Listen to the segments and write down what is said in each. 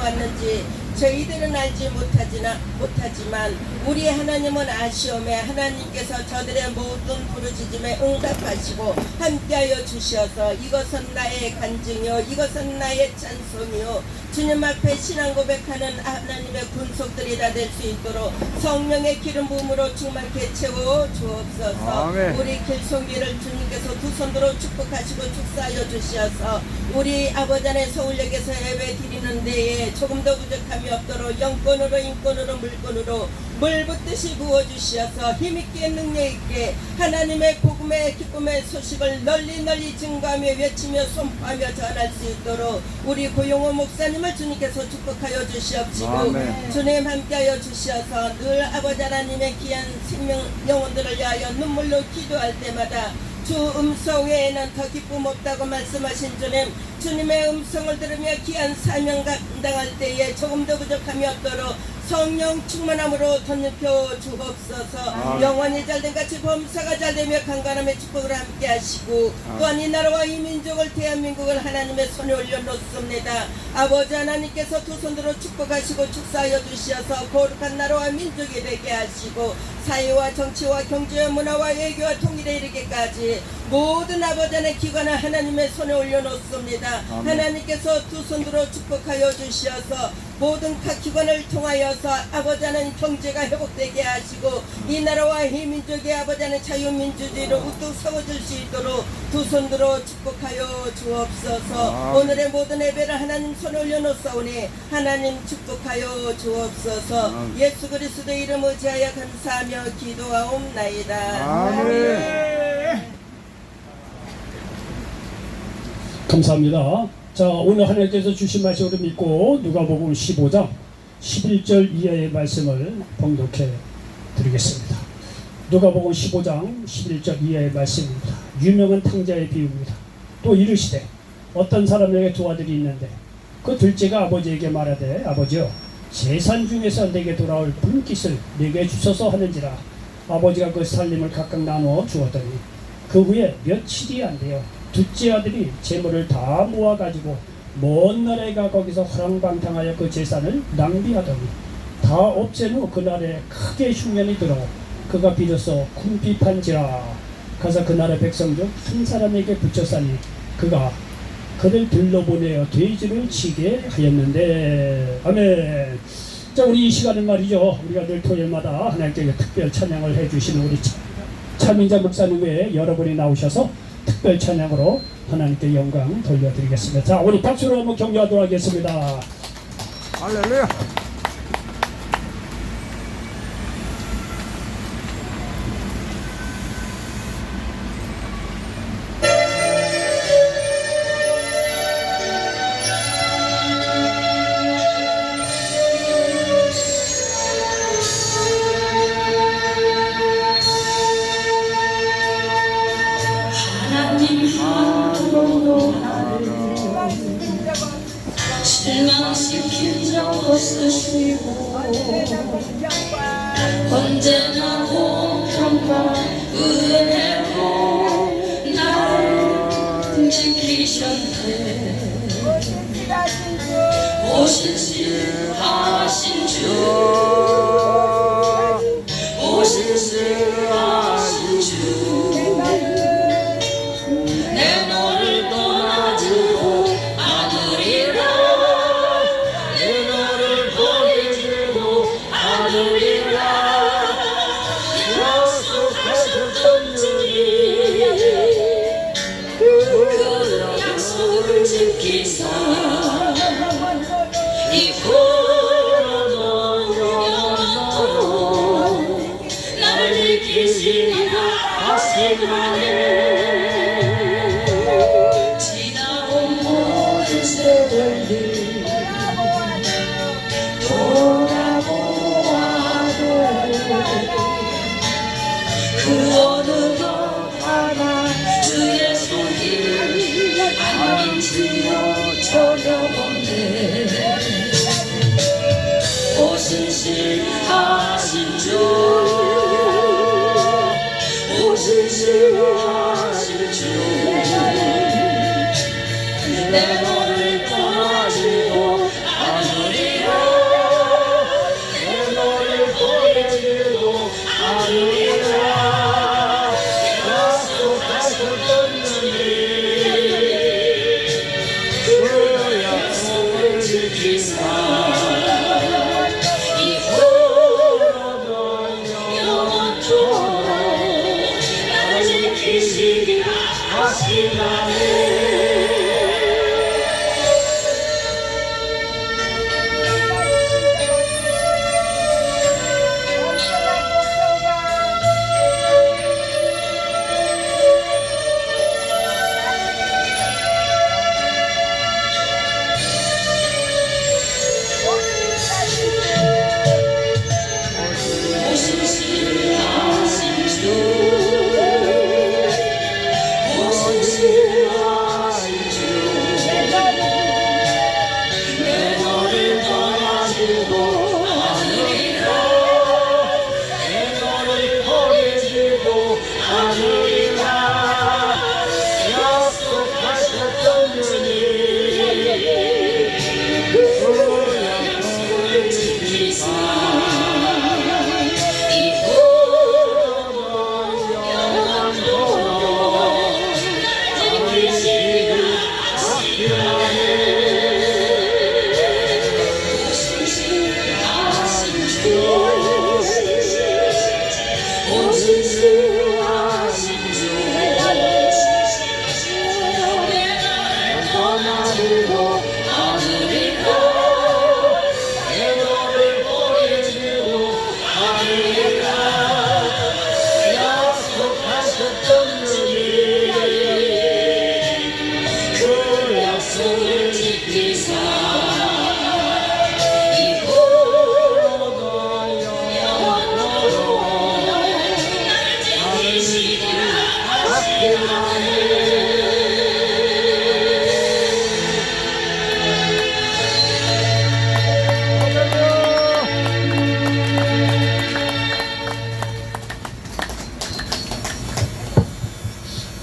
왔는지 저희들은 알지 못하지만 우리 하나님은 아시오매. 하나님께서 저들의 모든 부르짖음에 응답하시고 함께하여 주시어서 이것은 나의 간증이요 이것은 나의 찬송이요 주님 앞에 신앙 고백하는 하나님의 군속들이 다 될 수 있도록 성령의 기름 부음으로 충만케 채워 주옵소서. 아멘. 우리 길송기를 주님께서 두 손으로 축복하시고 축사하여 주시어서 우리 아버지 안에 서울역에서 예배 드리는 데에 조금 더 부족함이 없도록 영권으로 인권으로 물권으로 물 붓듯이 부어주시어서 힘있게 능력있게 하나님의 복음의 기쁨의 소식을 널리 증거하며 외치며 선포하며 전할 수 있도록 우리 고용호 목사님을 주님께서 축복하여 주시옵시고 아멘. 주님 함께하여 주시어서 늘 아버지 하나님의 귀한 생명 영혼들을 위하여 눈물로 기도할 때마다 주 음성 외에는 더 기쁨 없다고 말씀하신 주님의 음성을 들으며 귀한 사명 감당할 때에 조금 더 부족함이 없도록 성령 충만함으로 덧입혀 주옵소서. 영원히 잘된 같이 범사가 잘되며 강건함의 축복을 함께 하시고 또한 이 나라와 이 민족을 대한민국을 하나님의 손에 올려놓습니다. 아버지 하나님께서 두 손으로 축복하시고 축사하여 주시어서 거룩한 나라와 민족이 되게 하시고 사회와 정치와 경제와 문화와 외교와 통일에 이르기까지 모든 아버지 하나님의 기관을 하나님의 손에 올려놓습니다. 하나님께서 두 손으로 축복하여 주시어서 모든 각 기관을 통하여서 아버지 하나님 경제가 회복되게 하시고 이 나라와 이 민족의 아버지 하나님 자유민주주의로 우뚝 서워질 수 있도록 두 손으로 축복하여 주옵소서. 오늘의 모든 예배를 하나님 손에 올려놓사오니 하나님 축복하여 주옵소서. 예수 그리스도의 이름 의지하여 감사하며 기도하옵나이다. 아멘. 감사합니다. 자, 오늘 하나님께서 주신 말씀을 믿고 누가복음 15장 11절 이하의 말씀을 봉독해 드리겠습니다. 누가복음 15장 11절 이하의 말씀입니다. 유명한 탕자의 비유입니다. 또 이르시되 어떤 사람에게 두 아들이 있는데 그 둘째가 아버지에게 말하되 아버지여 재산 중에서 내게 돌아올 분깃을 내게 주소서 하는지라. 아버지가 그 살림을 각각 나누어 주었더니 그 후에 며칠이 안 되어 둘째 아들이 재물을 다 모아가지고 먼 나라에 가 거기서 허랑방탕하여 그 재산을 낭비하더니 다 없앤 후 그날에 크게 흉년이 들어 그가 비로소 궁핍한지라. 가서 그 나라 백성 중 한 사람에게 붙였사니 그가 그를 들러보내어 돼지를 치게 하였는데. 아멘. 자, 우리 이 시간은 말이죠, 우리가 늘 토요일마다 하나님께 특별 찬양을 해주시는 우리 차민자 목사님 외에 여러분이 나오셔서 특별 찬양으로 하나님께 영광 돌려드리겠습니다. 자, 우리 박수로 한번 격려하도록 하겠습니다. 할렐루야. 실망시킨 적 없으시고 언제나 공평과 은혜로 나를 지키셨네. 오실시하신 주, 오실시하신 주, 내 너를 떠나주고 아누리라. 내 너를 보내주고 아누리라. 약속하셨던 주님 그 약속을 지키사 이후로도 영원토록 나를 지키시리라 하시나네. 지나온 모든 세월들 돌아보아도 그 어느 것 하나 주의 손이 아닌 지요 전혀 없네. 오실시하신 주, 오실시하신 주, 내 너를 떠나주고 아누리 지키사 이후로도 영원토록 나를 지키시리 하시나니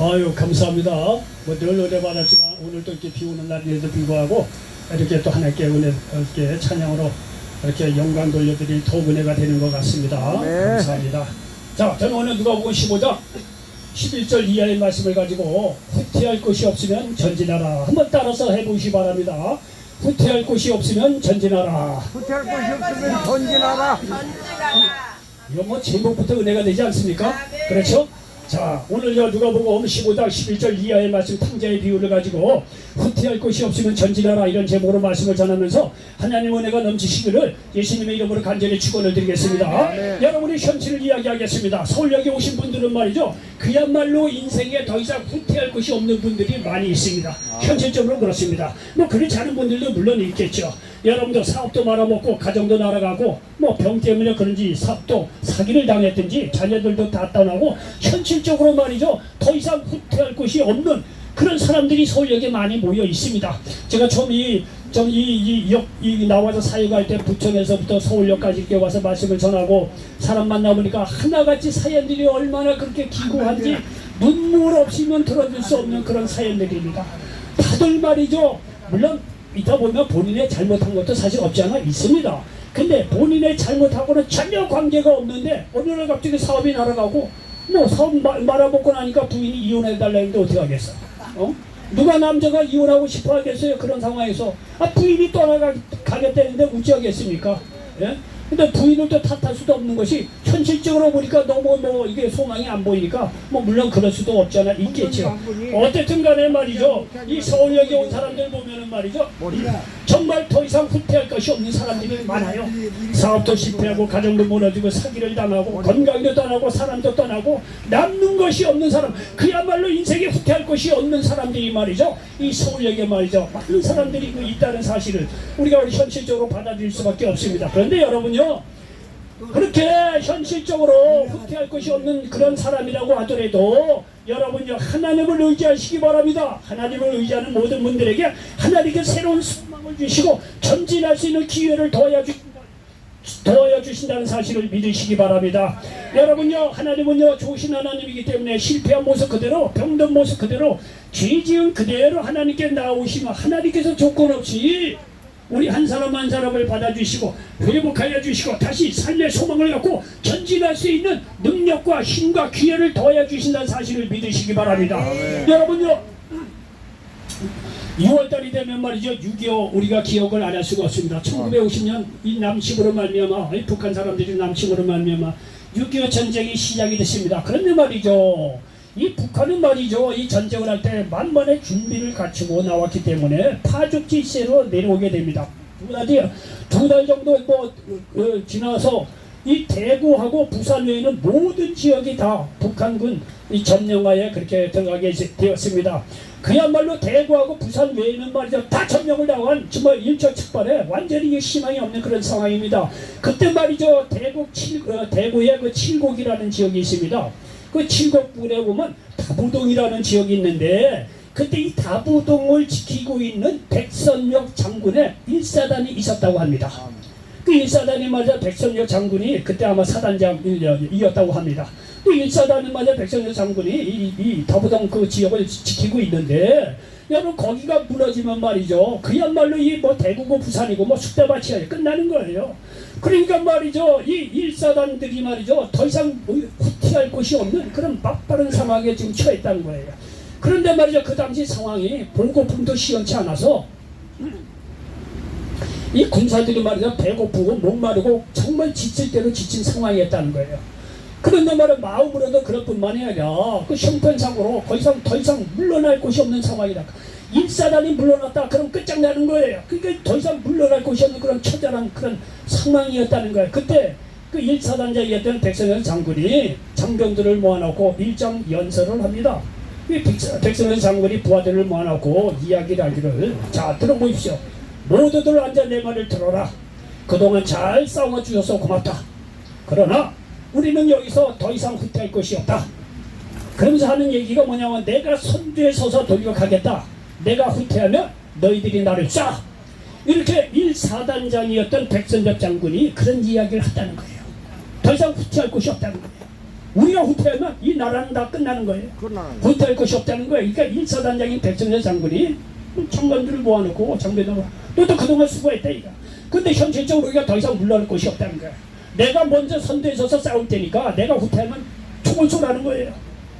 아유 감사합니다. 늘 은혜 받았지만 오늘도 이렇게 비 오는 날인데도 불구하고 이렇게 또 하나님께 은혜 이렇게 찬양으로 이렇게 영광 돌려드릴 더 은혜가 되는 것 같습니다. 네. 감사합니다. 자, 저는 오늘 누가복음 15장 11절 이하의 말씀을 가지고 후퇴할 것이 없으면 전진하라. 한번 따라서 해보시기 바랍니다. 후퇴할 것이 없으면 전진하라. 후퇴할 곳이 없으면 전진하라. 이거 뭐 제목부터 은혜가 되지 않습니까? 그렇죠? 자, 오늘 누가복음 15장 11절 이하의 말씀 탕자의 비유를 가지고 후퇴할 것이 없으면 전진하라 이런 제목으로 말씀을 전하면서 하나님 은혜가 넘치시기를 예수님의 이름으로 간절히 축원을 드리겠습니다. 네. 여러분이 현실을 이야기하겠습니다. 서울역에 오신 분들은 말이죠, 그야말로 인생에 더 이상 후퇴할 것이 없는 분들이 많이 있습니다. 현실적으로 그렇습니다. 뭐 그렇지 않은 분들도 물론 있겠죠. 여러분도 사업도 말아먹고 가정도 날아가고 뭐 병 때문에 그런지 사업도 사기를 당했든지 자녀들도 다 떠나고 현실적으로 말이죠, 더 이상 후퇴할 것이 없는 그런 사람들이 서울역에 많이 모여 있습니다. 제가 처음 나와서 사역할 때 부천에서부터 서울역까지 이렇게 와서 말씀을 전하고 사람 만나보니까 하나같이 사연들이 얼마나 그렇게 기구한지 눈물 없이면 들어줄 수 없는 그런 사연들입니다. 다들 말이죠, 물론 있다 보면 본인의 잘못한 것도 사실 없지 않아 있습니다. 근데 본인의 잘못하고는 전혀 관계가 없는데 어느 날 갑자기 사업이 날아가고 뭐 사업 말아먹고 나니까 부인이 이혼해달라 했는데 어떻게 하겠어? 누가 남자가 이혼하고 싶어 하겠어요? 그런 상황에서 부인이 떠나가겠다는데 어찌하겠습니까? 예? 근데 부인을 또 탓할 수도 없는 것이 현실적으로 보니까 너무 이게 소망이 안 보이니까 뭐 물론 그럴 수도 없잖아 있겠죠. 어쨌든 간에 말이죠, 이 서울역에 온 사람들 보면은 말이죠, 정말 더 이상 후퇴할 것이 없는 사람들이 많아요. 사업도 실패하고 가정도 무너지고 사기를 당하고 건강도 떠나고 사람도 떠나고 남는 것이 없는 사람, 그야말로 인생에 후퇴할 것이 없는 사람들이 말이죠, 이 서울역에 말이죠 많은 사람들이 있다는 사실을 우리가 현실적으로 받아들일 수밖에 없습니다. 그런데 여러분요, 그렇게 현실적으로 후퇴할 것이 없는 그런 사람이라고 하더라도 여러분요, 하나님을 의지하시기 바랍니다. 하나님을 의지하는 모든 분들에게 하나님께 새로운 소망을 주시고 전진할 수 있는 기회를 더하여 주신다는 사실을 믿으시기 바랍니다. 여러분요, 하나님은요 좋으신 하나님이기 때문에 실패한 모습 그대로, 병든 모습 그대로, 죄 지은 그대로 하나님께 나오시면 하나님께서 조건 없이 우리 한 사람 한 사람을 받아주시고 회복하여 주시고 다시 삶의 소망을 갖고 전진할 수 있는 능력과 힘과 기회를 더해 주신다는 사실을 믿으시기 바랍니다. 여러분요, 6월달이 되면 말이죠 6.25 우리가 기억을 안 할 수가 없습니다. 1950년 이 남침으로 말미암아 이 북한 사람들이 남침으로 말미암아 6.25 전쟁이 시작이 됐습니다. 그런데 말이죠 이 북한은 말이죠 이 전쟁을 할 때 만번의 준비를 갖추고 나왔기 때문에 파죽지세로 내려오게 됩니다. 두 달 정도 지나서 이 대구하고 부산 외에는 모든 지역이 다 북한군 이 점령하에 그렇게 들어가게 되었습니다. 그야말로 대구하고 부산 외에는 말이죠 다 점령을 당한 정말 일촉즉발에 완전히 희망이 없는 그런 상황입니다. 그때 말이죠 대구에 그 칠곡이라는 지역이 있습니다. 그 칠곡 부근에 보면 다부동이라는 지역이 있는데 그때 이 다부동을 지키고 있는 백선역 장군의 일사단이 있었다고 합니다. 그 일사단이 말이죠 백선역 장군이 그때 아마 사단장이었다고 합니다. 그 일사단은 말이죠 백선역 장군이 이 다부동 그 지역을 지키고 있는데 여러분 거기가 무너지면 말이죠 그야말로 이 뭐 대구고 부산이고 뭐 쑥대밭이 끝나는 거예요. 그러니까 말이죠 이 일사단들이 말이죠 더 이상 후퇴할 곳이 없는 그런 막바른 사막에 지금 처했다는 거예요. 그런데 말이죠 그 당시 상황이 보고품도 시원치 않아서 이 군사들이 말이죠 배고프고 목마르고 정말 지칠 대로 지친 상황이었다는 거예요. 그런데 말이야 마음으로도 그럴 뿐만이 아니라 그 형편상으로 더 이상 물러날 곳이 없는 상황이다. 일사단이 물러났다 그럼 끝장나는 거예요. 그러니까 더 이상 물러날 곳이 없는 그런 처절한 그런 상황이었다는 거예요. 그때 그 일사단장이었던 백선현 장군이 장병들을 모아놓고 일정 연설을 합니다. 백선현 장군이 부하들을 모아놓고 이야기를 하기를 자 들어보십시오. 모두들 앉아 내 말을 들어라. 그동안 잘 싸워주셔서 고맙다. 그러나 우리는 여기서 더 이상 후퇴할 것이 없다. 그러면서 하는 얘기가 뭐냐면 내가 선두에 서서 돌격하겠다. 내가 후퇴하면 너희들이 나를 쏴. 이렇게 1사단장이었던 백선엽 장군이 그런 이야기를 했다는 거예요. 더 이상 후퇴할 것이 없다는 거예요. 우리가 후퇴하면 이 나라는 다 끝나는 거예요. 후퇴할 것이 없다는 거예요. 그러니까 1사단장인 백선엽 장군이 장관들을 모아놓고 장병들을 너도 그동안 수고했다 이거. 근데 현실적으로 우리가 더 이상 물러날 것이 없다는 거예요. 내가 먼저 선두에 서서 싸울 테니까 내가 후퇴하면 총을 쏘라는 거예요.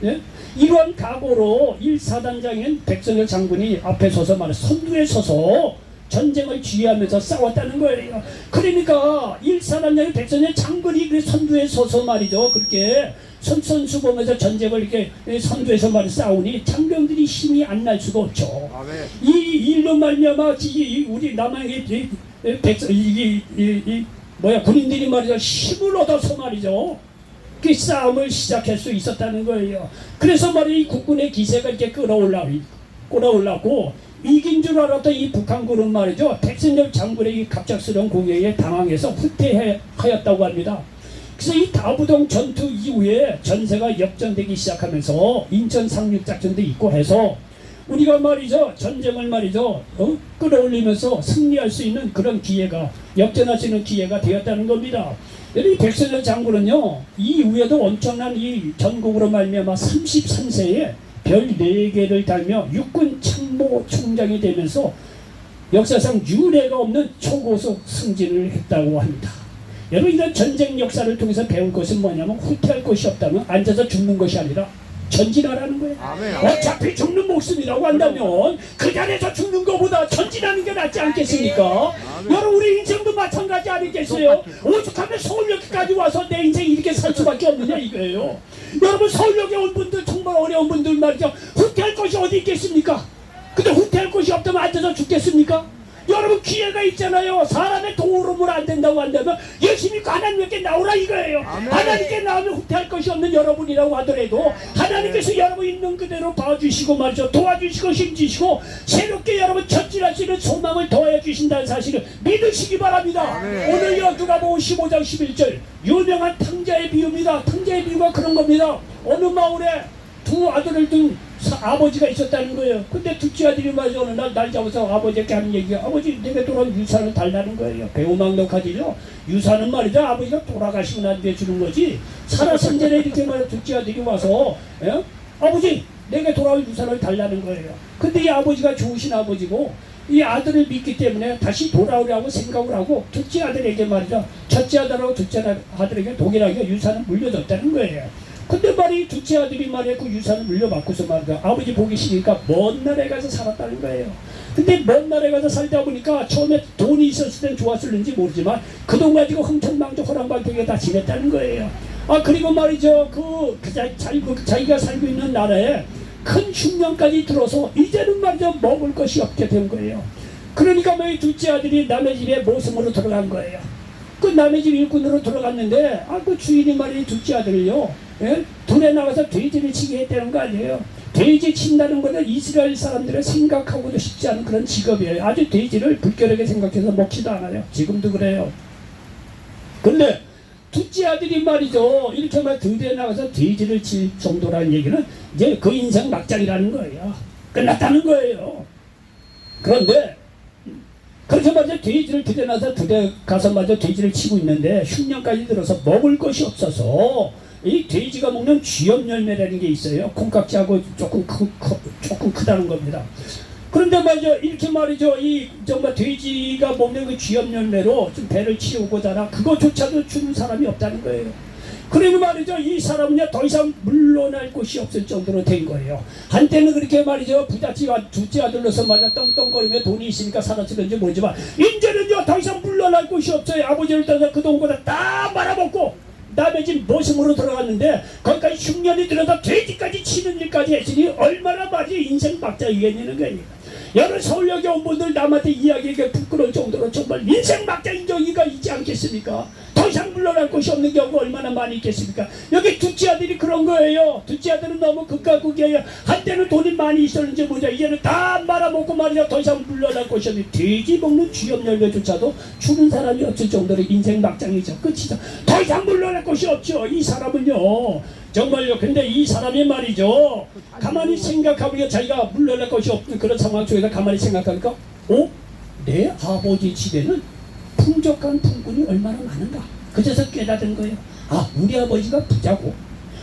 예? 이러한 각오로 1사단장인 백선열 장군이 앞에 서서 선두에 서서 전쟁을 지휘하면서 싸웠다는 거예요. 그러니까 1사단장인 백선열 장군이 그 선두에 서서 말이죠. 그렇게 선수범에서 전쟁을 이렇게 선두에서 싸우니 장병들이 힘이 안 날 수가 없죠. 이 일로 말미암아 우리 남한의 군인들이 말이죠 힘을 얻어서 말이죠 그 싸움을 시작할 수 있었다는 거예요. 그래서 말이 국군의 기세가 이렇게 끌어올라고 이긴 줄 알았던 이 북한군은 말이죠 백선엽 장군의 이 갑작스러운 공격에 당황해서 후퇴하였다고 합니다. 그래서 이 다부동 전투 이후에 전세가 역전되기 시작하면서 인천 상륙작전도 있고 해서 우리가 말이죠 전쟁을 말이죠 끌어올리면서 승리할 수 있는 그런 기회가 역전할 수 있는 기회가 되었다는 겁니다. 이 백선열 장군은요 이후에도 엄청난 이 전국으로 말미암아 33세에 별 4개를 달며 육군 참모총장이 되면서 역사상 유례가 없는 초고속 승진을 했다고 합니다. 여러분 이런 전쟁 역사를 통해서 배울 것은 뭐냐면 후퇴할 것이 없다면 앉아서 죽는 것이 아니라 전진하라는 거예요. 어차피 죽는 목숨이라고 한다면 그 자리에서 죽는 것보다 전진하는 게 낫지 않겠습니까? 여러분 우리 인생도 마찬가지 아니겠어요? 오죽하면 서울역까지 와서 내 인생 이렇게 살 수밖에 없느냐 이거예요. 여러분 서울역에 온 분들 정말 어려운 분들 말이죠 후퇴할 것이 어디 있겠습니까? 근데 후퇴할 것이 없다면 앉아서 죽겠습니까? 여러분 기회가 있잖아요. 사람의 도움으로 안 된다고 한다면 열심히 하나님께 나오라 이거예요. 하나님께 나오면 후퇴할 것이 없는 여러분이라고 하더라도 하나님께서 여러분 있는 그대로 봐주시고 말이죠 도와주시고 힘주시고 새롭게 여러분 전진할 수 있는 소망을 더해 주신다는 사실을 믿으시기 바랍니다. 오늘요 누가복음 15장 11절 유명한 탕자의 비유입니다. 탕자의 비유가 그런 겁니다. 어느 마을에 두 아들을 둔 아버지가 있었다는 거예요. 근데 둘째 아들이 말이죠 어느 날 잡아서 아버지께 하는 얘기가 아버지 내게 돌아온 유산을 달라는 거예요. 배우망덕하지요. 유산은 말이죠 아버지가 돌아가시고 난 뒤에 주는 거지 살아선 전에 이렇게 말이죠 둘째 아들이 와서 아버지 내게 돌아온 유산을 달라는 거예요. 근데 이 아버지가 좋으신 아버지고 이 아들을 믿기 때문에 다시 돌아오려고 생각을 하고 둘째 아들에게 말이죠 첫째 아들하고 둘째 아들에게 동일하게 유산을 물려줬다는 거예요. 근데 말이 둘째 아들이 말이야 그 유산을 물려받고서 말이야 아버지 보기 싫으니까 먼 나라에 가서 살았다는 거예요. 근데 먼 나라에 가서 살다 보니까 처음에 돈이 있었을 땐 좋았을는지 모르지만 그 돈 가지고 흥청망청 호랑방통에 다 지냈다는 거예요. 아 그리고 말이죠 자기가 살고 있는 나라에 큰 흉년까지 들어서 이제는 말이죠 먹을 것이 없게 된 거예요. 그러니까 이 둘째 아들이 남의 집에 모성으로 들어간 거예요. 그 남의 집 일꾼으로 들어갔는데 그 주인이 말이 둘째 아들을요 들에 나가서 돼지를 치게 했다는 거 아니에요. 돼지 친다는 것은 이스라엘 사람들의 생각하고도 쉽지 않은 그런 직업이에요. 아주 돼지를 불결하게 생각해서 먹지도 않아요. 지금도 그래요. 근데 둘째 아들이 말이죠 이렇게 말 들에 나가서 돼지를 칠 정도라는 얘기는 이제 그 인생 막장이라는 거예요. 끝났다는 거예요. 그런데 그래서 말이죠 돼지를 들에 나서 들에 가서 말이죠 돼지를 치고 있는데 흉년까지 들어서 먹을 것이 없어서 이 돼지가 먹는 쥐염 열매라는 게 있어요. 콩깍지하고 조금 크다는 겁니다. 그런데 말이죠 이렇게 말이죠 이 정말 돼지가 먹는 그 쥐염 열매로 좀 배를 치우고자 그거조차도 주는 사람이 없다는 거예요. 그리고 말이죠 이 사람은 더 이상 물러날 곳이 없을 정도로 된 거예요. 한때는 그렇게 말이죠 부잣집 둘째 아들로서 말이죠 떵떵거리며 돈이 있으니까 살았을는지 모르지만 이제는요 더 이상 물러날 곳이 없어요. 아버지를 떠나서 그 돈보다 다 말아먹고 남의 집 모성으로 들어갔는데 거기까지 흉년이 들어서 돼지까지 치는 일까지 했으니 얼마나 말이죠 인생 막장이겠냐는 거예요. 여러 서울역에 온 분들 남한테 이야기하기가 부끄러울 정도로 정말 인생 막장인 경우가 있지 않겠습니까? 더 이상 물러날 곳이 없는 경우가 얼마나 많이 있겠습니까? 여기 둘째 아들이 그런 거예요. 둘째 아들은 너무 극과 극이에요. 한때는 돈이 많이 있었는지 모르죠. 이제는 다 말아먹고 말이죠. 더 이상 물러날 곳이 없는 돼지 먹는 쥐염 열매조차도 주는 사람이 없을 정도로 인생 막장이죠. 끝이죠. 더 이상 물러날 곳이 없죠. 이 사람은요. 정말요. 근데 이 사람이 말이죠. 가만히 생각하면 자기가 물러날 것이 없는 그런 상황 속에서 가만히 생각하니까 내 아버지 집에는 풍족한 풍군이 얼마나 많은가. 그래서 깨닫은 거예요. 우리 아버지가 부자고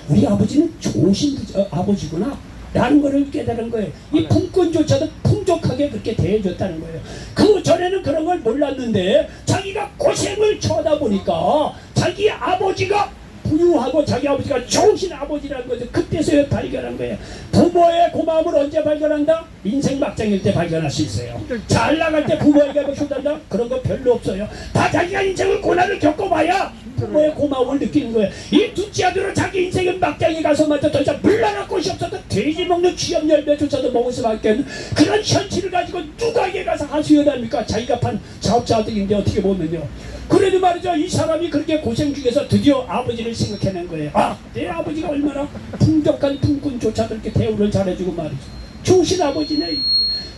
우리 아버지는 좋으신 아버지구나 라는 거를 깨달은 거예요. 이 풍꾼조차도 풍족하게 그렇게 대해줬다는 거예요. 그 전에는 그런 걸 몰랐는데 자기가 고생을 쳐다보니까 자기 아버지가 부유하고 자기 아버지가 좋으신 아버지라는 것을 그때서야 발견한 거예요. 부모의 고마움을 언제 발견한다? 인생 막장일 때 발견할 수 있어요. 잘 나갈 때 부모에게 뭐 효단다? 그런 거 별로 없어요. 다 자기가 인생을 고난을 겪어봐야 부모의 고마움을 느끼는 거예요. 이 둘째 아들은 자기 인생의 막장에 가서 마저 더 이상 물러날 곳이 없어도 돼지 먹는 쥐염 열매조차도 먹을 수밖에 없는 그런 현실을 가지고 누가에게 가서 하수연합니까? 자기가 판 사업자들인데 어떻게 보면요. 그래도 말이죠 이 사람이 그렇게 고생 중에서 드디어 아버지를 생각해낸 거예요. 내 아버지가 얼마나 풍족한 풍꾼조차도 이렇게 대우를 잘해주고 말이죠. 좋으신 아버지네.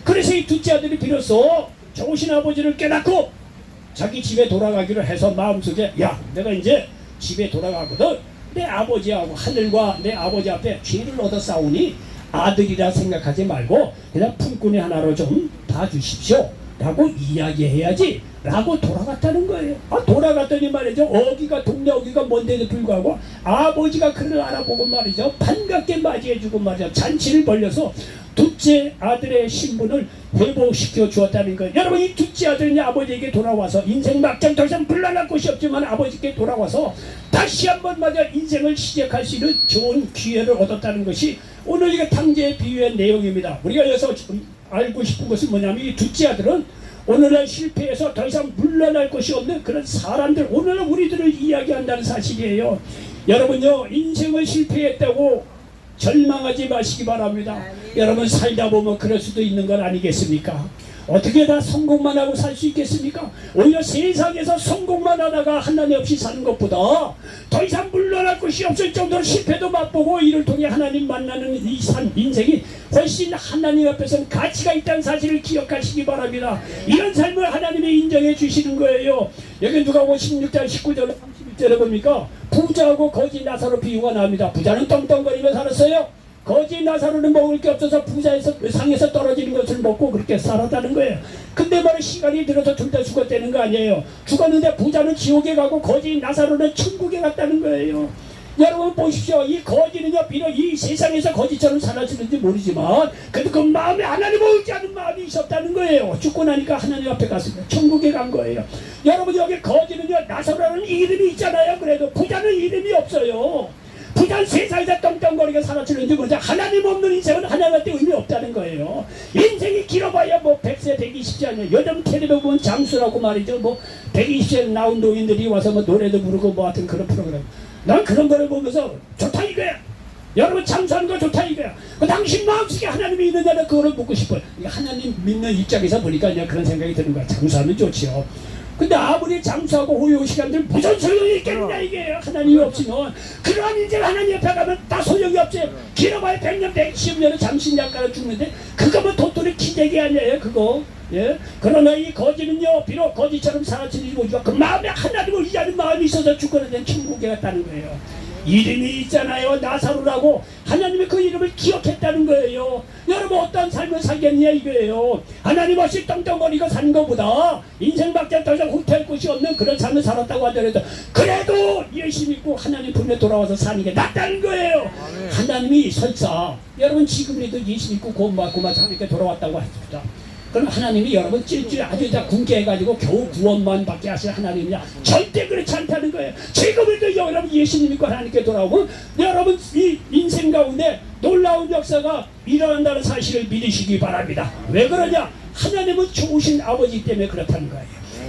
그래서 이 둘째 아들이 비로소 좋으신 아버지를 깨닫고 자기 집에 돌아가기로 해서 마음속에 내가 이제 집에 돌아가거든 내 아버지하고 하늘과 내 아버지 앞에 죄를 얻어 싸우니 아들이라 생각하지 말고 그냥 품꾼이 하나로 좀 봐주십시오 라고 이야기해야지 라고 돌아갔다는 거예요. 돌아갔더니 말이죠 어기가 동네 어기가 먼데도 불구하고 아버지가 그를 알아보고 말이죠 반갑게 맞이해주고 말이죠 잔치를 벌려서 둘째 아들의 신분을 회복시켜 주었다는 거예요. 여러분 이 둘째 아들이 아버지에게 돌아와서 인생 막장 더 이상 물러날 곳이 없지만 아버지께 돌아와서 다시 한번 말이죠 인생을 시작할 수 있는 좋은 기회를 얻었다는 것이 오늘 이게 탕제의 비유의 내용입니다. 우리가 여기서 알고 싶은 것은 뭐냐면 이 둘째 아들은 오늘날 실패해서 더 이상 물러날 것이 없는 그런 사람들 오늘날 우리들을 이야기한다는 사실이에요. 여러분요 인생을 실패했다고 절망하지 마시기 바랍니다. 여러분 살다 보면 그럴 수도 있는 건 아니겠습니까? 어떻게 다 성공만 하고 살 수 있겠습니까? 오히려 세상에서 성공만 하다가 하나님 없이 사는 것보다 더 이상 물러날 것이 없을 정도로 실패도 맛보고 이를 통해 하나님 만나는 이 인생이 훨씬 하나님 앞에서는 가치가 있다는 사실을 기억하시기 바랍니다. 이런 삶을 하나님이 인정해 주시는 거예요. 여기 누가복음 16장 19절 31절에 봅니까? 부자하고 거지 나사로 비유가 나옵니다. 부자는 떵떵거리며 살았어요. 거지 나사로는 먹을 게 없어서 부자에서 상에서 떨어지는 것을 먹고 그렇게 살았다는 거예요. 근데 말은 시간이 들어서 둘 다 죽었다는 거 아니에요. 죽었는데 부자는 지옥에 가고 거지 나사로는 천국에 갔다는 거예요. 여러분 보십시오. 이 거지는요 비록 이 세상에서 거지처럼 살았는지 모르지만 그래도 그 마음에 하나님을 의지하는 마음이 있었다는 거예요. 죽고 나니까 하나님 앞에 갔습니다. 천국에 간 거예요. 여러분 여기 거지는요 나사로라는 이름이 있잖아요. 그래도 부자는 이름이 없어요. 부자 세상에서 떵떵거리게 살았을는지 모르지 하나님 없는 인생은 하나님한테 의미 없다는 거예요. 인생이 길어봐야 뭐 100세 120세 아니야. 요즘 텔레비전 보면 장수라고 말이죠. 뭐 120세 나온 노인들이 와서 뭐 노래도 부르고 뭐 하여튼 그런 프로그램. 난 그런 거를 보면서 좋다 이거야. 여러분 장수하는 거 좋다 이거야. 그 당신 마음속에 하나님이 있느냐는 그거를 묻고 싶어요. 하나님 믿는 입장에서 보니까 그냥 그런 생각이 드는 거야. 장수하면 좋지요. 근데 아무리 장수하고 호요 시간들 무슨 소용이 있겠느냐 이게 하나님이 없으면 그러한 인생 하나님 옆에 가면 다 소용이 없지. 길어봐야 100년 110년은 잠신약가로 죽는데 그거면 도토리 기대기 아니에요 그거. 예? 그러나 이 거지는요 비록 거지처럼 살아지는 거지만 그 마음에 하나님을 의지하는 마음이 있어서 죽거나 천국에 갔다는 거예요. 이름이 있잖아요. 나사로라고. 하나님이 그 이름을 기억했다는 거예요. 여러분 어떤 삶을 살겠냐 이거예요. 하나님 없이 떵떵거리고 사는 것보다 인생밖에 더 이상 후퇴할 곳이 없는 그런 삶을 살았다고 하더라도 그래도 예수 믿고 하나님 품에 돌아와서 사는 게 낫다는 거예요. 하나님이 설사 여러분 지금이라도 예수 믿고 구원받고 하나님께 돌아왔다고 했습니다. 그럼 하나님이 여러분 찔찔 아주 다 궁계해가지고 겨우 구원만 받게 하실 하나님이냐? 절대 그렇지 않다는 거예요. 지금도 여러분 예수님 믿고 하나님께 돌아오고 여러분 이 인생 가운데 놀라운 역사가 일어난다는 사실을 믿으시기 바랍니다. 왜 그러냐? 하나님은 좋으신 아버지 때문에 그렇다는 거예요.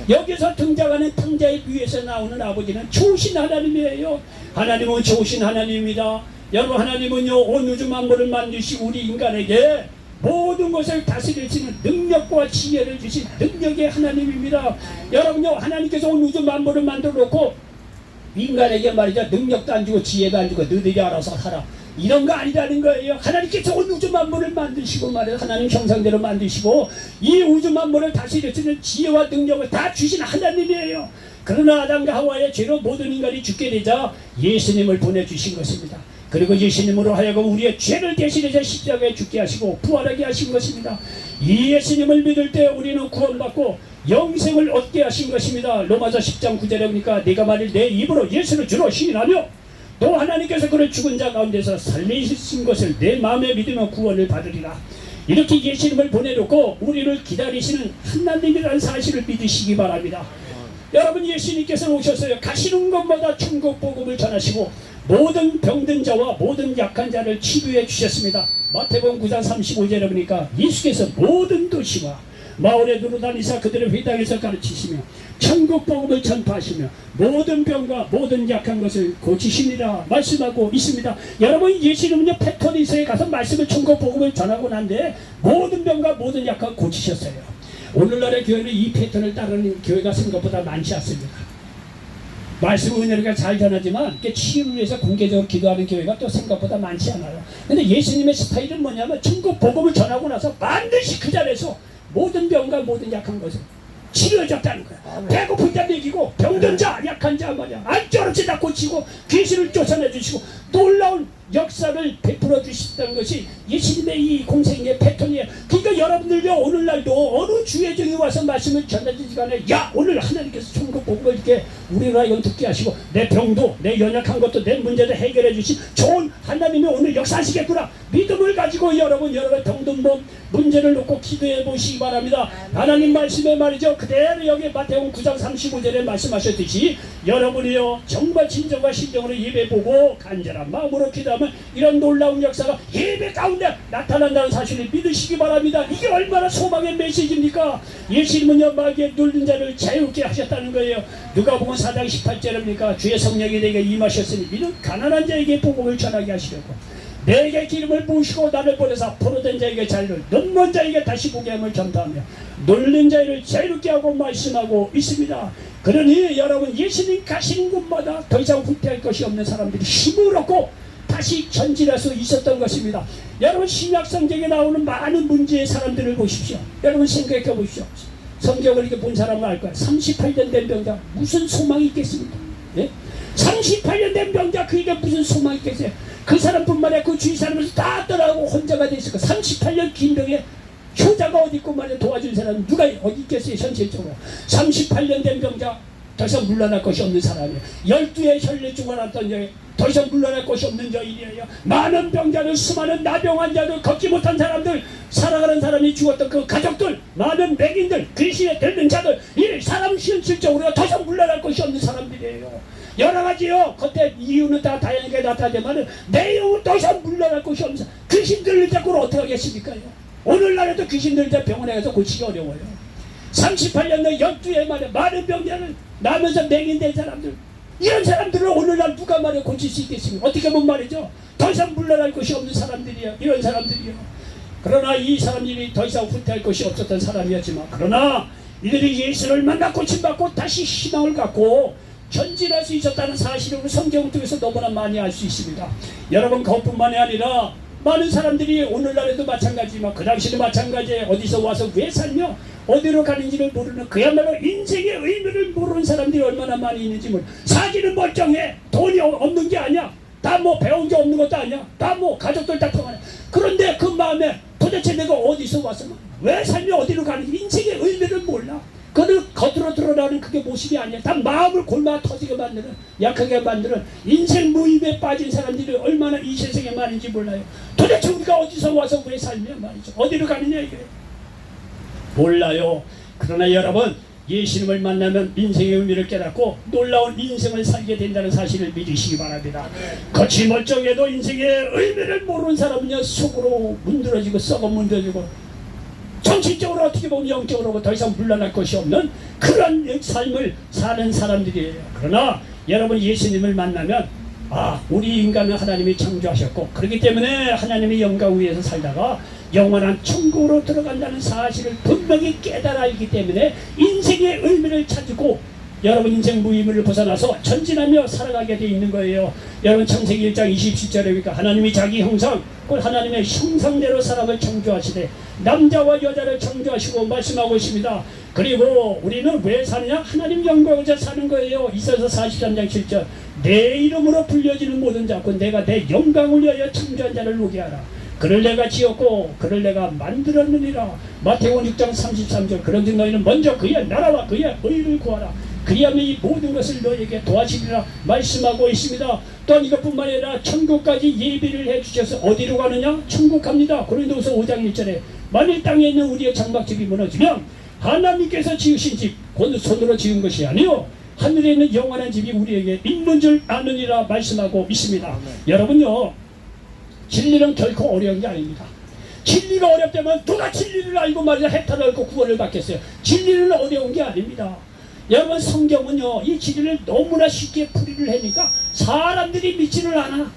여기서 등장하는 탕자의 위에서 나오는 아버지는 좋으신 하나님이에요. 하나님은 좋으신 하나님입니다. 여러분 하나님은요 온 우주 만물을 만드시고 우리 인간에게 모든 것을 다스리시는 능력과 지혜를 주신 능력의 하나님입니다. 여러분요 하나님께서 온 우주 만물을 만들어 놓고 인간에게 말이죠 능력도 안 주고 지혜도 안 주고 너희들이 알아서 하라 이런 거 아니라는 거예요. 하나님께서 온 우주 만물을 만드시고 말이에요 하나님 형상대로 만드시고 이 우주 만물을 다스리시는 지혜와 능력을 다 주신 하나님이에요. 그러나 아담과 하와의 죄로 모든 인간이 죽게 되자 예수님을 보내주신 것입니다. 그리고 예수님으로 하여금 우리의 죄를 대신해서 십자가에 죽게 하시고 부활하게 하신 것입니다. 이 예수님을 믿을 때 우리는 구원받고 영생을 얻게 하신 것입니다. 로마서 10장 9절에 보니까 네가 만일 내 입으로 예수를 주로 시인하며 또 하나님께서 그를 죽은 자 가운데서 살리신 것을 내 마음에 믿으면 구원을 받으리라. 이렇게 예수님을 보내놓고 우리를 기다리시는 하나님이라는 사실을 믿으시기 바랍니다. 여러분 예수님께서 오셨어요. 가시는 곳마다 천국 복음을 전하시고 모든 병든 자와 모든 약한 자를 치료해 주셨습니다. 마태복음 9장 35절에 보니까 예수께서 모든 도시와 마을에 두루다니사 그들의 회당에서 가르치시며 천국 복음을 전파하시며 모든 병과 모든 약한 것을 고치시니라 말씀하고 있습니다. 여러분 예수님은요 페토리스에 가서 말씀을 천국 복음을 전하고 난데 모든 병과 모든 약한 고치셨어요. 오늘날의 교회는 이 패턴을 따르는 교회가 생각보다 많지 않습니다. 말씀 은혜가 잘 전하지만 치유를 위해서 공개적으로 기도하는 교회가 또 생각보다 많지 않아요. 근데 예수님의 스타일은 뭐냐면 천국 복음을 전하고 나서 반드시 그 자리에서 모든 병과 모든 약한 것을 치료해줬다는 거야. 배고픈 자 먹이고 병든 자 약한 자 말이야 알뜰없이 다 고치고 귀신을 쫓아내주시고 놀라운 역사를 베풀어 주셨다는 것이 예수님의 이 공생의 패턴이에요. 그러니까 여러분들도 오늘날도 어느 주의 종이 와서 말씀을 전해주지 간에 야 오늘 하나님께서 천국 복음을 이렇게 우리가 이건 듣게 하시고 내 병도 내 연약한 것도 내 문제도 해결해 주신 좋은 하나님이 오늘 역사하시겠구나 믿음을 가지고 여러분 여러 병든 몸 문제를 놓고 기도해 보시기 바랍니다. 하나님 말씀에 말이죠 그대로 여기 마태복음 9장 35절에 말씀하셨듯이 여러분이요 정말 진정과 신정으로 예배 보고 간절한 마음으로 기도하면 이런 놀라운 역사가 예배 가운데 나타난다는 사실을 믿으시기 바랍니다. 이게 얼마나 소망의 메시지입니까? 예수님은요 마귀의 눌린 자를 자유롭게 하셨다는 거예요. 누가복음 4장 18절입니까? 주의 성령이 내게 임하셨으니 이는 가난한 자에게 복음을 전하게 하시려고 내게 기름을 부으시고 나를 보내사 포로된 자에게 자유를 눈먼 자에게 다시 보게 함을 전파하며 놀린 자를 자유롭게 하고 말씀하고 있습니다. 그러니 여러분 예수님 가시는 곳마다 더 이상 후퇴할 것이 없는 사람들이 힘을 얻고 다시 전진할 수 있었던 것입니다. 여러분 신약 성경에 나오는 많은 문제의 사람들을 보십시오. 여러분 생각해 보십시오. 성경을 이렇게 본 사람은 알 거야. 38년 된 병자 무슨 소망이 있겠습니까? 예? 38년 된 병자 그에게 무슨 소망이 있겠어요? 그 사람뿐만 아니라 그 주위 사람을 다 떠나고 혼자가 됐을 거야. 38년 긴 병에 효자가 어디 있고 말이야 도와준 사람은 누가 어디 있겠어요? 현실적으로 38년 된 병자 더 이상 물러날 것이 없는 사람이에요. 12의 혈류증을 앓던 여인 더 이상 물러날 것이 없는 여인이에요. 많은 병자들 수많은 나병 환자들 걷지 못한 사람들 살아가는 사람이 죽었던 그 가족들 많은 백인들 귀신에 들린 자들 이 사람 현실적으로 더 이상 물러날 것이 없는 사람들이에요. 여러 가지요. 겉에 이유는 다 다양하게 나타나지만 내용은 더 이상 물러날 곳이 없어. 귀신 들린 자꾸를 어떻게 하겠습니까? 오늘날에도 귀신 들린 자 병원에 가서 고치기 어려워요. 38년 내 역주에 말이야 많은 병자를 나면서 맹인된 사람들, 이런 사람들을 오늘날 누가 말이야 고칠 수 있겠습니까? 어떻게 보면 말이죠, 더 이상 물러날 곳이 없는 사람들이야. 이런 사람들이요. 그러나 이 사람들이 더 이상 후퇴할 것이 없었던 사람이었지만, 그러나 이들이 예수를 만나 고침받고 다시 희망을 갖고 전진할 수 있었다는 사실을 우리 성경을 통해서 너무나 많이 알 수 있습니다. 여러분, 그것뿐만이 아니라 많은 사람들이 오늘날에도 마찬가지지만 그 당시도 마찬가지에 어디서 와서 왜 살며 어디로 가는지를 모르는, 그야말로 인생의 의미를 모르는 사람들이 얼마나 많이 있는지 몰라. 사기는 멀쩡해. 돈이 없는 게 아니야. 다 뭐 배운 게 없는 것도 아니야. 다 뭐 가족들 다 통하네. 그런데 그 마음에 도대체 내가 어디서 와서 왜 살며 어디로 가는지 인생의 의미를 몰라. 그들 겉으로 드러나는 그게 모습이 아니야. 다 마음을 골마 터지게 만드는, 약하게 만드는 인생 무의미에 빠진 사람들이 얼마나 이 세상에 많은지 몰라요. 도대체 우리가 어디서 와서 왜 살며 말이죠, 어디로 가느냐 이게 몰라요. 그러나 여러분, 예수님을 만나면 인생의 의미를 깨닫고 놀라운 인생을 살게 된다는 사실을 믿으시기 바랍니다. 겉이 멀쩡해도 인생의 의미를 모르는 사람은요, 속으로 문드러지고 썩어 문드러지고 정신적으로 어떻게 보면 영적으로 더 이상 물러날 것이 없는 그런 삶을 사는 사람들이에요. 그러나 여러분, 예수님을 만나면 우리 인간은 하나님이 창조하셨고, 그렇기 때문에 하나님의 영광 위에서 살다가 영원한 천국으로 들어간다는 사실을 분명히 깨달아 있기 때문에 인생의 의미를 찾고 여러분 인생 무의미를 벗어나서 전진하며 살아가게 돼 있는 거예요. 여러분, 창세기 1장 27절에 보니까 하나님이 자기 형상, 곧 하나님의 형상대로 사람을 창조하시되 남자와 여자를 창조하시고 말씀하고 있습니다. 그리고 우리는 왜 사느냐? 하나님 영광을 위해서 사는 거예요. 이사야서 43장 7절, 내 이름으로 불려지는 모든 자, 곧 내가 내 영광을 위하여 창조한 자를 누게 하라. 그를 내가 지었고 그를 내가 만들었느니라. 마태복음 6장 33절, 그런즉 너희는 먼저 그의 나라와 그의 의를 구하라. 그리하면 이 모든 것을 너희에게 도와주리라 말씀하고 있습니다. 또한 이것뿐만 아니라 천국까지 예비를 해주셔서 어디로 가느냐? 천국 갑니다. 고린도후서 5장 1절에 만일 땅에 있는 우리의 장막집이 무너지면 하나님께서 지으신 집, 곧 손으로 지은 것이 아니요 하늘에 있는 영원한 집이 우리에게 있는 줄 아느니라 말씀하고 있습니다. 여러분요, 진리는 결코 어려운 게 아닙니다. 진리가 어렵다면 누가 진리를 알고 말이야 해탈을 얻고 구원을 받겠어요. 진리는 어려운 게 아닙니다. 여러분, 성경은요 이 진리를 너무나 쉽게 풀이를 하니까 사람들이 믿지를 않아.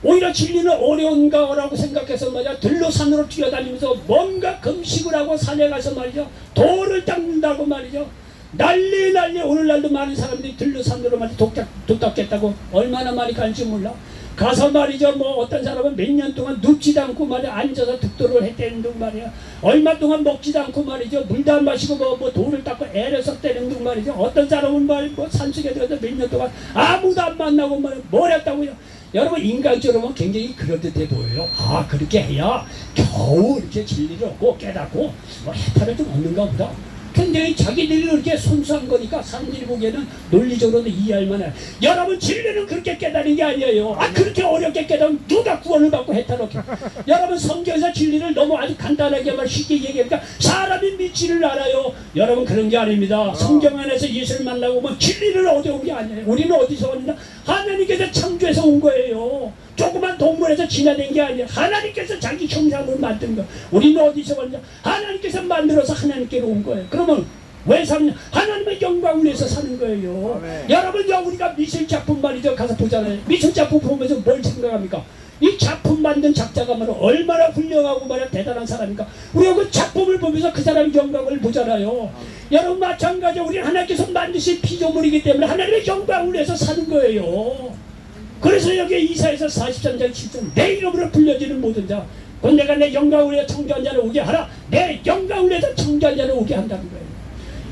오히려 진리는 어려운가라고 생각해서 말이야 들로 산으로 뛰어다니면서 뭔가 금식을 하고 산에 가서 말이죠 돌을 닦는다고 말이죠 난리 오늘날도 많은 사람들이 들로 산으로 말이야 독 닦겠다고 얼마나 많이 가는지 몰라. 가서 말이죠 뭐 어떤 사람은 몇 년 동안 눕지도 않고 말이야 앉아서 득도를 했다는 둥 말이야. 얼마 동안 먹지도 않고 말이죠 물도 안 마시고 뭐 돌을 닦고 애를 썩대는 둥 말이죠. 어떤 사람은 뭐 산속에 들어가서 몇 년 동안 아무도 안 만나고 말이야 뭘 했다고요. 여러분, 인간적으로 보면 굉장히 그럴듯해 보여요. 그렇게 해야 겨우 이렇게 진리를 얻고 깨닫고 뭐 해탈을 좀 얻는가 보다. 굉장히 자기들이 그렇게 순수한 거니까 사람들이 보기에는 논리적으로는 이해할 만해. 여러분, 진리는 그렇게 깨달은 게 아니에요. 그렇게 어렵게 깨달으면 누가 구원을 받고 해탈하게. 여러분, 성경에서 진리를 너무 아주 간단하게만 쉽게 얘기하니까 사람이 믿지를 않아요. 여러분, 그런 게 아닙니다. 성경 안에서 예수를 만나고 오면 진리를 얻어온 게 아니에요. 우리는 어디서 왔냐? 하나님께서 창조해서 온 거예요. 조그만 동물에서 진화된 게 아니야. 하나님께서 자기 형상으로 만든 거. 우리는 어디서 왔냐? 하나님께서 만들어서 하나님께로 온 거예요. 그러면 왜 사느냐? 하나님의 영광을 위해서 사는 거예요. 여러분, 우리가 미술 작품 말이죠 가서 보잖아요. 미술 작품 보면서 뭘 생각합니까? 이 작품 만든 작자가 말이야 얼마나 훌륭하고 말이야 대단한 사람입니까? 우리가 그 작품을 보면서 그 사람의 영광을 보잖아요. 여러분, 마찬가지로 우리는 하나님께서 만드신 피조물이기 때문에 하나님의 영광을 위해서 사는 거예요. 그래서 여기 이사야서 43장 7절, 내 이름으로 불려지는 모든 자, 곧 내가 내 영광을 위해 창조한 자를 오게 하라. 내 영광을 위해서 창조한 자를 오게 한다는 거예요.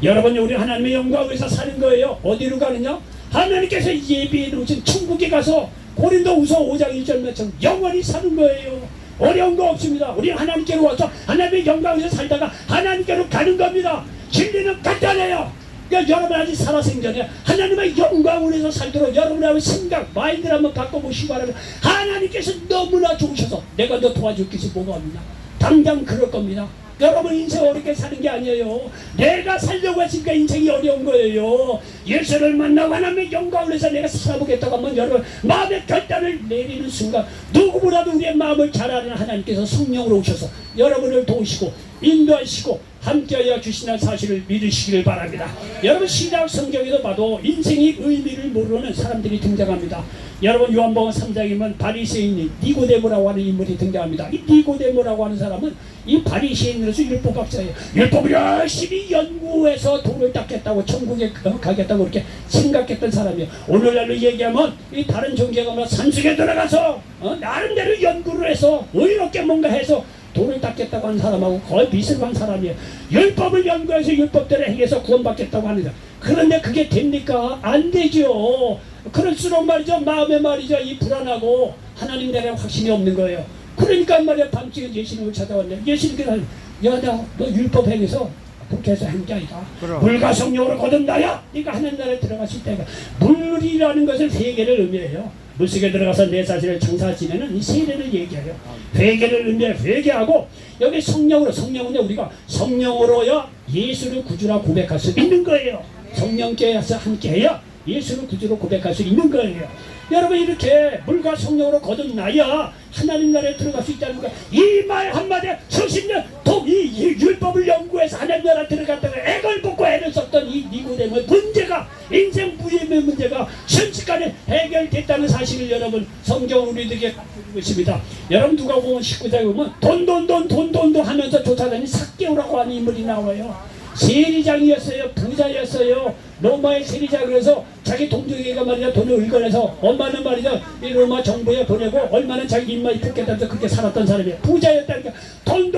여러분, 우리 하나님의 영광을 위해서 사는 거예요. 어디로 가느냐? 하나님께서 예비해 놓으신 천국에 가서 고린도후서 5장 1절처럼 영원히 사는 거예요. 어려운 거 없습니다. 우리 하나님께로 와서 하나님의 영광을 위해서 살다가 하나님께로 가는 겁니다. 진리는 간단해요. 그러니까 여러분, 아직 살아생전에 하나님의 영광을 위해서 살도록 여러분의 생각, 마인드를 한번 바꿔보시기 바랍니다. 하나님께서 너무나 좋으셔서 내가 너 도와줄 것이 뭐가 없나? 당장 그럴 겁니다. 여러분 인생 어렵게 사는 게 아니에요. 내가 살려고 했으니까 인생이 어려운 거예요. 예수를 만나고 하나님의 영광을 위해서 내가 살아보겠다고 하면 여러분 마음의 결단을 내리는 순간 누구보다도 우리의 마음을 잘 아는 하나님께서 성령으로 오셔서 여러분을 도우시고 인도하시고 함께하여 주시는 사실을 믿으시기를 바랍니다. 여러분 신약 성경에도 봐도 인생의 의미를 모르는 사람들이 등장합니다. 여러분 요한복음 3장이면 바리새인이 니고데모라고 하는 인물이 등장합니다. 이 니고데모라고 하는 사람은 이 바리새인으로서 율법학자예요. 율법을 열심히 연구해서 돈을 닦겠다고 천국에 가겠다고 그렇게 생각했던 사람이에요. 오늘날로 얘기하면 이 다른 종교가 막 산속에 들어가서 나름대로 연구를 해서 의롭게 뭔가 해서 돈을 닦겠다고 하는 사람하고 거의 비슷한 사람이에요. 율법을 연구해서 율법대로 행해서 구원받겠다고 합니다. 그런데 그게 됩니까? 안 되죠. 그럴수록 말이죠 마음에 말이죠 이 불안하고 하나님 대한 확신이 없는 거예요. 그러니까 말이야 밤중에 예수님을 찾아왔네. 예수님께서 야너 율법 행해서 그렇게 해서 한 게 아니다. 물과 성령으로 거듭나야 네가 하나님 나라에 들어갔을 때가 물이라는 것은 회개를 의미해요. 물속에 들어가서 내 자신을 장사 지내는 이 세례를 얘기해요. 회개를 의미해 회개하고 여기 성령은요 우리가 성령으로야 예수를 구주라 고백할 수 있는 거예요. 성령께서 함께해야 예수를 구주로 고백할 수 있는 거예요. 여러분 이렇게 물과 성령으로 거듭나야 하나님 나라에 들어갈 수 있다는 거예요. 이 말 한마디에 수십 년 이 율법을 연구해서 하나님 나라에 들어갔다가 애걸 벗고 애를 썼던 이 니고데모의 문제가 인생 부임의 문제가 순식간에 해결됐다는 사실을 여러분 성경 우리들에게 가르쳐주고 있습니다. 여러분 누가복음 19장에 보면 돈 하면서 쫓아다니는 삭개오라고 하는 인물이 나와요. 세리장이었어요. 부자였어요. 로마의 세리장. 그래서 자기 동족에게 말이야 돈을 의건해서 엄마는 말이죠 이 로마 정부에 보내고 얼마나 자기 입맛이 붙겠다면서 그렇게 살았던 사람이에요. 부자였다니까 돈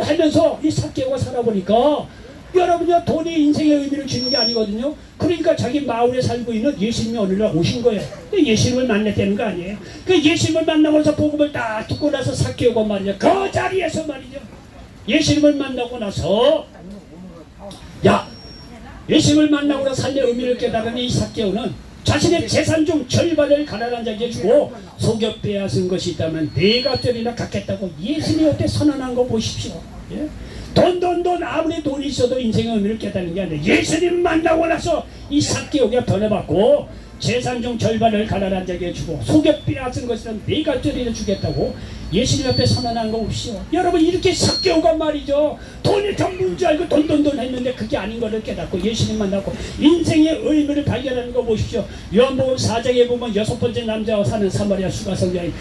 하면서 이 삭개오가 살아보니까 여러분요 돈이 인생의 의미를 주는 게 아니거든요. 그러니까 자기 마을에 살고 있는 예수님이 어느 날 오신 거예요. 예수님을 만났다는 거 아니에요. 그 예수님을 만나고서 복음을 딱 듣고 나서 삭개오가 말이죠 그 자리에서 말이죠 예수님을 만나고 나서 예수님을 만나고 나서 삶의 의미를 깨달은 이 삭개오는 자신의 재산 중 절반을 가난한 자에게 주고 속여 빼앗은 것이 있다면 네 가짜리나 갖겠다고 예수님 옆에 선언한 거 보십시오. 예? 돈 아무리 돈이 있어도 인생의 의미를 깨닫는 게 아니라 예수님 만나고 나서 이 삭개오가 변해받고 재산 중 절반을 가난한 자에게 주고 속여 빼앗은 것이란 네 가짜리나 주겠다고 예수님 앞에 선언한 거 없이요. 여러분 이렇게 삭개오가 말이죠 돈이 전부인 줄 알고 돈 했는데 그게 아닌 것을 깨닫고 예수님 만나고 인생의 의미를 발견하는 거 보십시오. 요한복음 4장에 보면 6번째 남자와 사는 사마리아 수가성 여인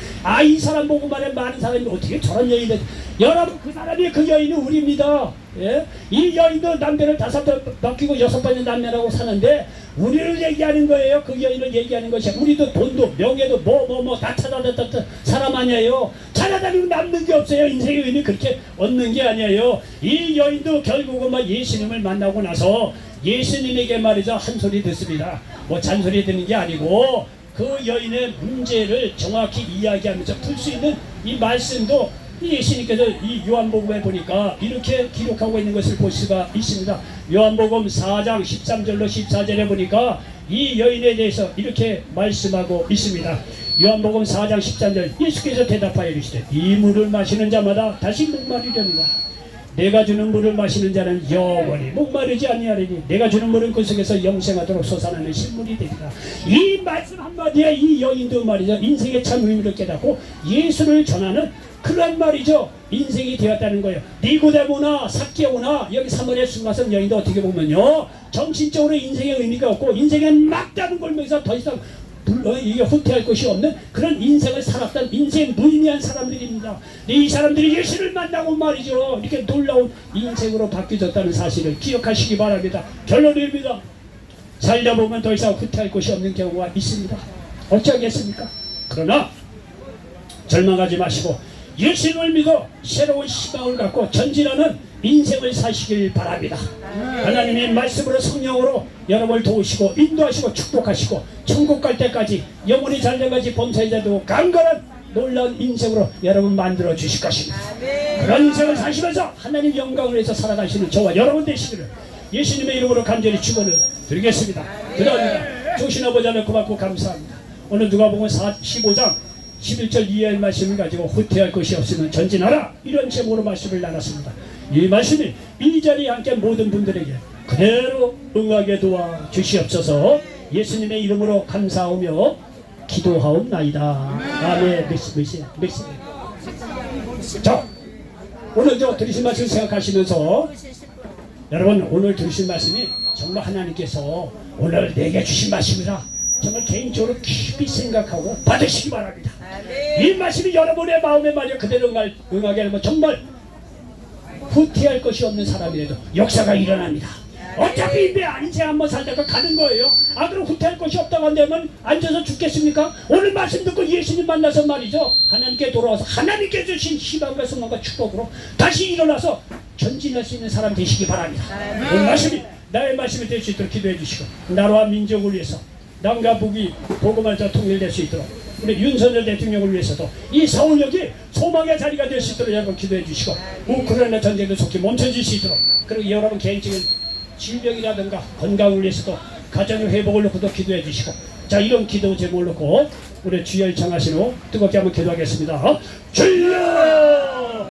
이 사람 보고 말해 많은 사람이 어떻게 저런 여인이 돼. 여러분 그 사람이 그 여인은 우리입니다. 예? 이 여인도 남편을 5번 바뀌고 6번째 남편하고 사는데 우리를 얘기하는 거예요. 그 여인을 얘기하는 것이야. 우리도 돈도 명예도 뭐 다 찾아다녔던 사람 아니에요. 찾아다니고 남는 게 없어요. 인생의 의미 그렇게 얻는 게 아니에요. 이 여인도 결국은 막 예수님을 만나고 나서 예수님에게 말이죠 한 소리 듣습니다. 뭐 잔소리 듣는 게 아니고 그 여인의 문제를 정확히 이야기하면서 풀 수 있는 이 말씀도 예수님께서 이 요한복음에 보니까 이렇게 기록하고 있는 것을 볼 수가 있습니다. 요한복음 4장 13절로 14절에 보니까 이 여인에 대해서 이렇게 말씀하고 있습니다. 요한복음 4장 13절 예수께서 대답하여 이르시되 이 물을 마시는 자마다 다시 목마르려니와 내가 주는 물을 마시는 자는 영원히 목마르지 아니하리니 내가 주는 물은 그 속에서 영생하도록 솟아나는 실물이 되리라. 이 말씀 한마디에 이 여인도 말이죠 인생의 참 의미를 깨닫고 예수를 전하는 그런 말이죠 인생이 되었다는 거예요. 니고데모나 삭개오나 여기 사마리아 수가성 여인도 어떻게 보면요 정신적으로 인생의 의미가 없고 인생의 막다른 골목에서 더 이상 이게 후퇴할 것이 없는 그런 인생을 살았던 인생 무의미한 사람들입니다. 이 사람들이 예수를 만나고 말이죠 이렇게 놀라운 인생으로 바뀌어졌다는 사실을 기억하시기 바랍니다. 결론입니다. 살다 보면 더 이상 후퇴할 것이 없는 경우가 있습니다. 어쩌겠습니까? 그러나 절망하지 마시고 예수님을 믿어 새로운 희망을 갖고 전진하는 인생을 사시길 바랍니다. 하나님의 말씀으로 성령으로 여러분을 도우시고 인도하시고 축복하시고 천국 갈 때까지 영원히 잘돼가지 범사이자도 강건한 놀라운 인생으로 여러분 만들어 주실 것입니다. 그런 인생을 사시면서 하나님 영광을 위해서 살아가시는 저와 여러분 되시기를 예수님의 이름으로 간절히 축원을 드리겠습니다. 그러합니다. 주신 아버지 하나님 고맙고 감사합니다. 오늘 누가복음 15장 11절 이하의 말씀을 가지고 후퇴할 것이 없으면 전진하라 이런 제목으로 말씀을 나눴습니다. 이 말씀이 이 자리에 함께 모든 분들에게 그대로 응하게 도와 주시옵소서. 예수님의 이름으로 감사하며 기도하옵나이다. 아멘. 메시. 자, 오늘 저 들으신 말씀 생각하시면서 여러분, 오늘 들으신 말씀이 정말 하나님께서 오늘 내게 주신 말씀이라 정말 개인적으로 깊이 생각하고 받으시기 바랍니다. 이 말씀이 여러분의 마음에 말이야 그대로 응하게 하면 정말 후퇴할 것이 없는 사람이라도 역사가 일어납니다. 어차피 인생 한번 살다가 가는 거예요. 그럼 후퇴할 것이 없다고 한다면 앉아서 죽겠습니까? 오늘 말씀 듣고 예수님 만나서 말이죠, 하나님께 돌아와서 하나님께 주신 희망과 소망과 축복으로 다시 일어나서 전진할 수 있는 사람 되시기 바랍니다. 오늘 말씀이 나의 말씀이 될 수 있도록 기도해 주시고, 나라와 민족을 위해서 남과 북이 복음을 통일될 수 있도록 우리 윤석열 대통령을 위해서도 이 서울역이 소망의 자리가 될 수 있도록 여러분 기도해 주시고, 우크라이나 전쟁도 속히 멈춰질 수 있도록, 그리고 여러분 개인적인 질병이라든가 건강을 위해서도 가정의 회복을 놓고도 기도해 주시고, 자, 이런 기도 제목을 놓고 우리 주여 청하신 후 뜨겁게 한번 기도하겠습니다. 주여!